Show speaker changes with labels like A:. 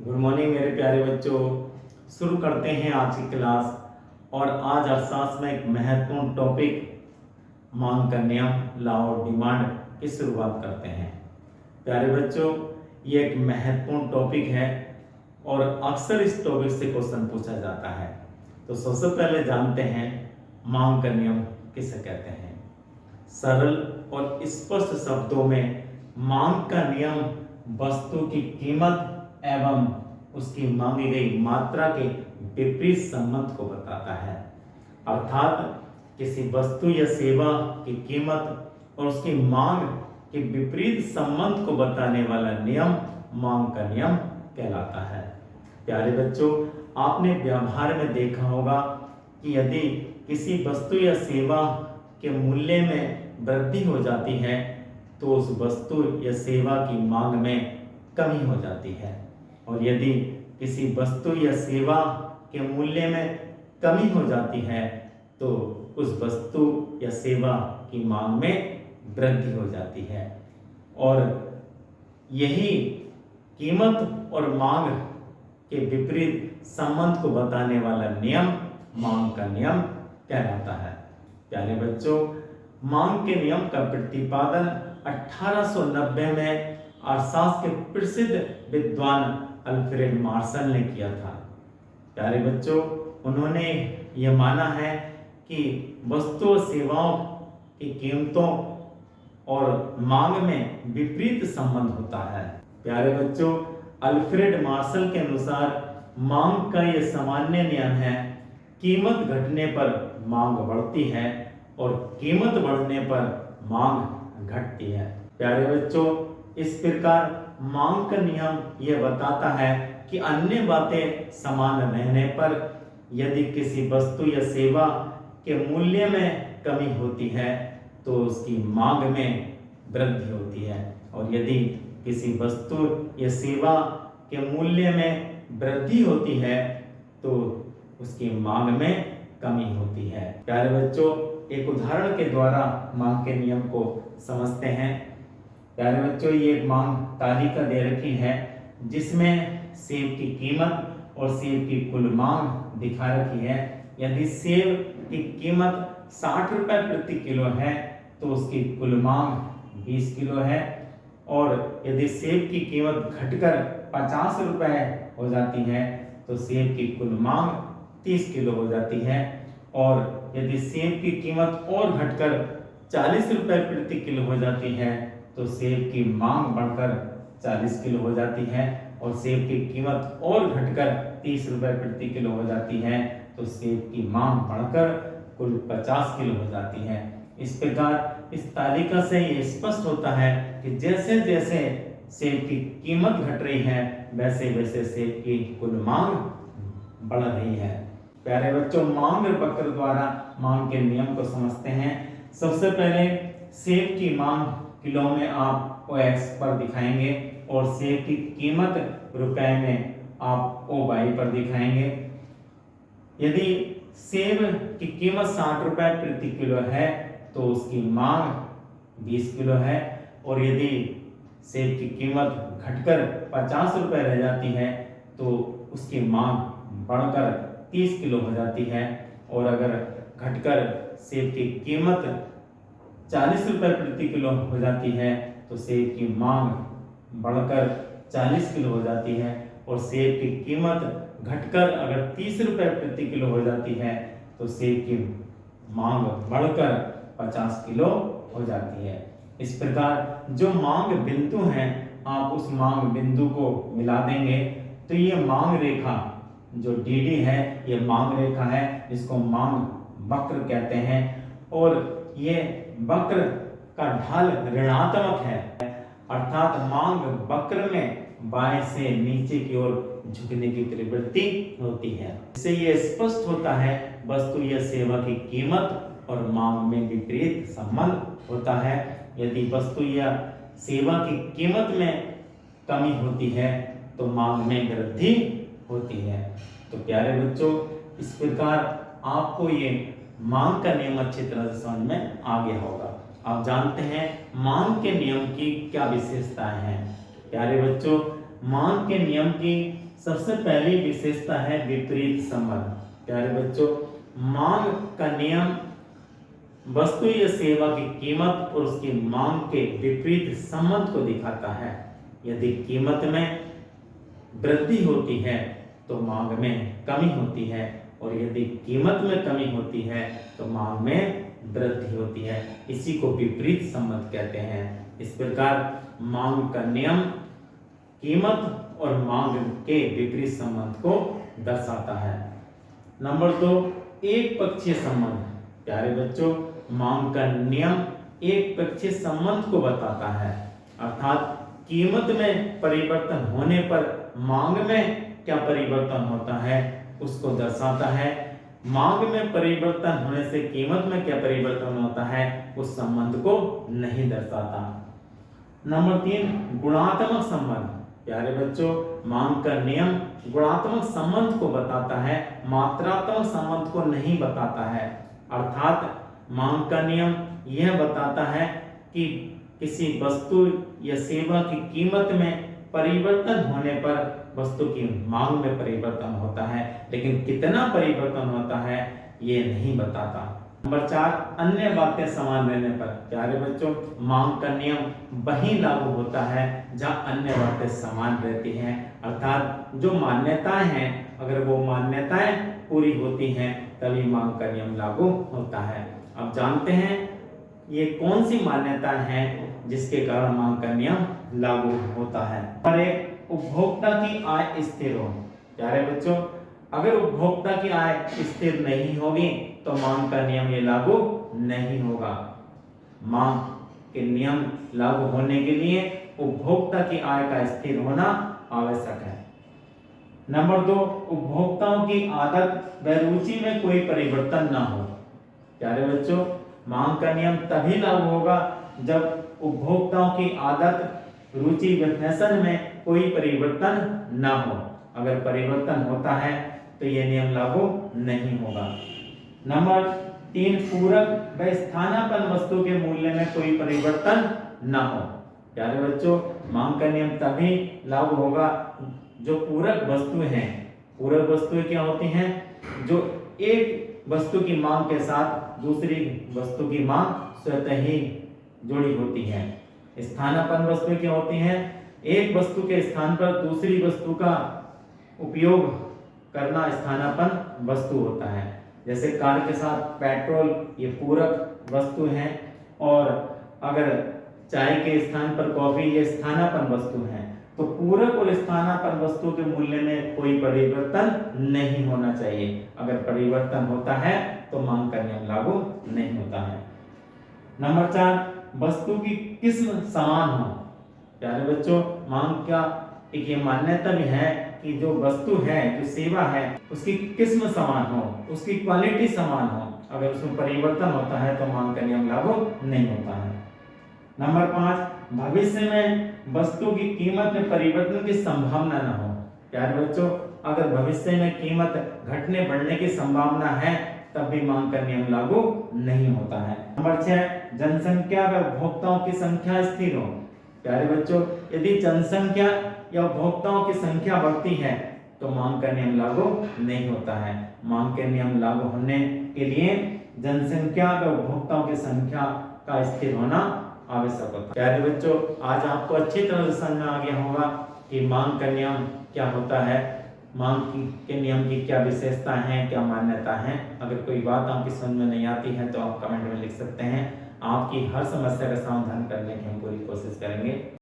A: Good morning मेरे प्यारे बच्चों। शुरू करते हैं आज की क्लास। और आज अर्थशास्त्र में एक महत्वपूर्ण टॉपिक मांग का नियम, लॉ ऑफ डिमांड की शुरुआत करते हैं। प्यारे बच्चों, ये एक महत्वपूर्ण टॉपिक है और अक्सर इस टॉपिक से क्वेश्चन पूछा जाता है। तो सबसे पहले जानते हैं मांग का नियम किसे कहते हैं। सरल और स्पष्ट शब्दों में मांग का नियम वस्तु की कीमत एवं उसकी मांगी गई मात्रा के विपरीत संबंध को बताता है। अर्थात किसी वस्तु या सेवा की कीमत और उसकी मांग के विपरीत संबंध को बताने वाला नियम मांग का नियम कहलाता है। प्यारे बच्चों, आपने व्यवहार में देखा होगा कि यदि किसी वस्तु या सेवा के मूल्य में वृद्धि हो जाती है तो उस वस्तु या सेवा की मांग में कमी हो जाती है, और यदि किसी वस्तु या सेवा के मूल्य में कमी हो जाती है तो उस वस्तु या सेवा की मांग में वृद्धि हो जाती है। और यही कीमत और मांग के विपरीत संबंध को बताने वाला नियम मांग का नियम कहलाता है। प्यारे बच्चों, मांग के नियम का प्रतिपादन 1890 में अर्थशास्त्र के प्रसिद्ध विद्वान अल्फ्रेड मार्शल ने किया था। प्यारे बच्चों, उन्होंने यह माना है कि वस्तु और सेवाओं की कीमतों और मांग में विपरीत संबंध होता है। प्यारे बच्चों, अल्फ्रेड मार्शल के अनुसार मांग का यह सामान्य नियम है, कीमत घटने पर मांग बढ़ती है और कीमत बढ़ने पर मांग घटती है। प्यारे बच्चों, इस प्रकार मांग का नियम यह बताता है कि अन्य बातें समान रहने पर यदि किसी वस्तु या सेवा के मूल्य में कमी होती है तो उसकी मांग में वृद्धि होती है, और यदि किसी वस्तु या सेवा के मूल्य में वृद्धि होती है तो उसकी मांग में कमी होती है। प्यारे बच्चों, एक उदाहरण के द्वारा मांग के नियम को समझते हैं। प्यारे बच्चों, ये मांग तालिका दे रखी है जिसमें सेब की कीमत और सेब की कुल मांग दिखा रखी है। यदि सेब की कीमत 60 रुपए प्रति किलो है तो उसकी कुल मांग 20 किलो है, और यदि सेब की कीमत घटकर 50 रुपए हो जाती है तो सेब की कुल मांग 30 किलो हो जाती है, और यदि सेब की कीमत और घटकर 40 रुपए प्रति किलो हो जाती है तो सेब की मांग बढ़कर 40 किलो हो जाती है, और सेब की कीमत और घटकर 30 रुपए प्रति किलो हो जाती है तो सेब की मांग बढ़कर कुल 50 किलो हो जाती है। इस प्रकार इस तालिका से ये स्पष्ट होता है कि जैसे जैसे सेब की कीमत घट रही है वैसे वैसे सेब की कुल मांग बढ़ रही है। प्यारे बच्चों, मांग वक्र द्वारा मांग के नियम को समझते हैं। सबसे पहले सेब की मांग किलो में आपको x पर दिखाएंगे और सेब की कीमत रुपए में आप OY पर दिखाएंगे। यदि सेब की कीमत 60 रुपए प्रति किलो है तो उसकी मांग 20 किलो है, और यदि सेब की कीमत घटकर 50 रुपए रह जाती है तो उसकी मांग बढ़कर 30 किलो हो जाती है, और अगर घटकर सेब की कीमत 40 रुपए प्रति किलो हो जाती है तो सेब की मांग बढ़कर 40 किलो हो जाती है, और सेब की कीमत घटकर अगर 30 रुपए प्रति किलो हो जाती है तो सेब की मांग बढ़कर 50 किलो हो जाती है। इस प्रकार जो मांग बिंदु हैं, आप उस मांग बिंदु को मिला देंगे तो ये मांग रेखा जो DD है ये मांग रेखा है, जिसको मांग वक्र कहते हैं, और ये वक्र का ढाल ऋणात्मक है, अर्थात मांग वक्र में बाएं से नीचे की ओर झुकने की प्रवृत्ति होती है। इससे ये स्पष्ट होता है वस्तु या सेवा की कीमत और मांग में विपरीत संबंध होता है। यदि वस्तु या सेवा की कीमत में कमी होती है तो मांग में वृद्धि होती है। तो प्यारे बच्चों, इस प्रकार आपको ये मांग का नियम अच्छी तरह से समझ में आ गया होगा। आप जानते हैं मांग के नियम की क्या विशेषताएं हैं। प्यारे बच्चों, मांग के नियम की सबसे पहली विशेषता है विपरीत संबंध। प्यारे बच्चों, मांग का नियम वस्तु या सेवा की कीमत और उसकी मांग के विपरीत संबंध को दिखाता है। यदि कीमत में वृद्धि होती है तो मांग में कमी होती है, और यदि कीमत में कमी होती है तो मांग में वृद्धि होती है। इसी को विपरीत संबंध कहते हैं। इस प्रकार मांग का नियम कीमत और मांग के विपरीत संबंध को दर्शाता है। नंबर 2, एक पक्षीय संबंध। प्यारे बच्चों, मांग का नियम एक पक्षीय संबंध को बताता है, अर्थात कीमत में परिवर्तन होने पर मांग में क्या परिवर्तन होता है उसको दर्शाता है। मांग में परिवर्तन होने से कीमत में क्या परिवर्तन होता है उस संबंध को नहीं दर्शाता। नंबर 3, गुणात्मक संबंध। प्यारे बच्चों, मांग का नियम गुणात्मक संबंध को बताता है, मात्रात्मक संबंध को नहीं बताता है। अर्थात मांग का नियम यह बताता है कि किसी वस्तु या सेवा की कीमत में परिवर्तन होने पर वस्तु की मांग में परिवर्तन होता है, लेकिन कितना परिवर्तन होता है ये नहीं बताता। नंबर 4, अन्य बातें समान रहने पर। प्यारे बच्चों, मांग का नियम वही लागू होता है जहां अन्य बातें समान रहती हैं, अर्थात जो मान्यताएं हैं अगर वो मान्यताएं पूरी होती हैं तभी मांग का नियम लागू होता है। अब जानते हैं ये कौन सी मान्यताएं हैं जिसके कारण मांग का नियम लागू होता है। पर एक, उपभोक्ता की आय स्थिर हो। प्यारे बच्चों, अगर उपभोक्ता की आय स्थिर नहीं होगी तो मांग का नियम ये लागू नहीं होगा। मांग के नियम लागू होने के लिए उपभोक्ता की आय का स्थिर होना आवश्यक है। नंबर 2, उपभोक्ताओं की आदत व रुचि में कोई परिवर्तन ना हो। प्यारे बच्चों, मांग का नियम तभी लागू होगा जब उपभोक्ताओं की आदत, रुचि व फैशन में कोई परिवर्तन ना हो। अगर परिवर्तन होता है तो यह नियम लागू नहीं होगा। नंबर 3, पूरक व स्थानापन्न वस्तु के मूल्य में कोई परिवर्तन ना हो। प्यारे बच्चों, मांग का नियम तभी लागू होगा जो पूरक वस्तुएं हैं। पूरक वस्तुएं क्या होती हैं? जो एक वस्तु की मांग के साथ दूसरी वस्तु की मांग स्वतः ही जुड़ी होती है। स्थानापन्न वस्तुएं क्या होती हैं? एक वस्तु के स्थान पर दूसरी वस्तु का उपयोग करना स्थानापन्न वस्तु होता है। जैसे कार के साथ पेट्रोल, ये पूरक वस्तु है, और अगर चाय के स्थान पर कॉफी, ये स्थानापन्न वस्तु है। तो पूरक और स्थानापन्न वस्तु के मूल्य में कोई परिवर्तन नहीं होना चाहिए। अगर परिवर्तन होता है तो मांग का नियम लागू नहीं होता है। नंबर 4, वस्तु की किस्म समान हो। प्यारे बच्चों, मांग का एक ये मान्यता भी है कि जो वस्तु है, जो सेवा है, उसकी किस्म समान हो, उसकी क्वालिटी समान हो। अगर उसमें परिवर्तन होता है तो मांग का नियम लागू नहीं होता है। नंबर 5, भविष्य में वस्तु की कीमत में परिवर्तन की संभावना न हो। प्यारे बच्चों, अगर भविष्य में कीमत घटने बढ़ने की संभावना है तब भी मांग का नियम लागू नहीं होता है। नंबर 6, जनसंख्या व उपभोक्ताओं की संख्या स्थिर हो। प्यारे बच्चों, यदि जनसंख्या या उपभोक्ताओं की संख्या बढ़ती है तो मांग का नियम लागू नहीं होता है। मांग के नियम लागू होने के लिए जनसंख्या व उपभोक्ताओं की संख्या का स्थिर होना आवश्यक होता है। प्यारे बच्चों, आज आपको अच्छी तरह से समझ में आ गया होगा कि मांग का नियम क्या होता है, मांग के नियम की क्या विशेषता है, क्या मान्यता है। अगर कोई बात आपकी समझ में नहीं आती है तो आप कमेंट में लिख सकते हैं। आपकी हर समस्या का समाधान करने की हम पूरी कोशिश करेंगे।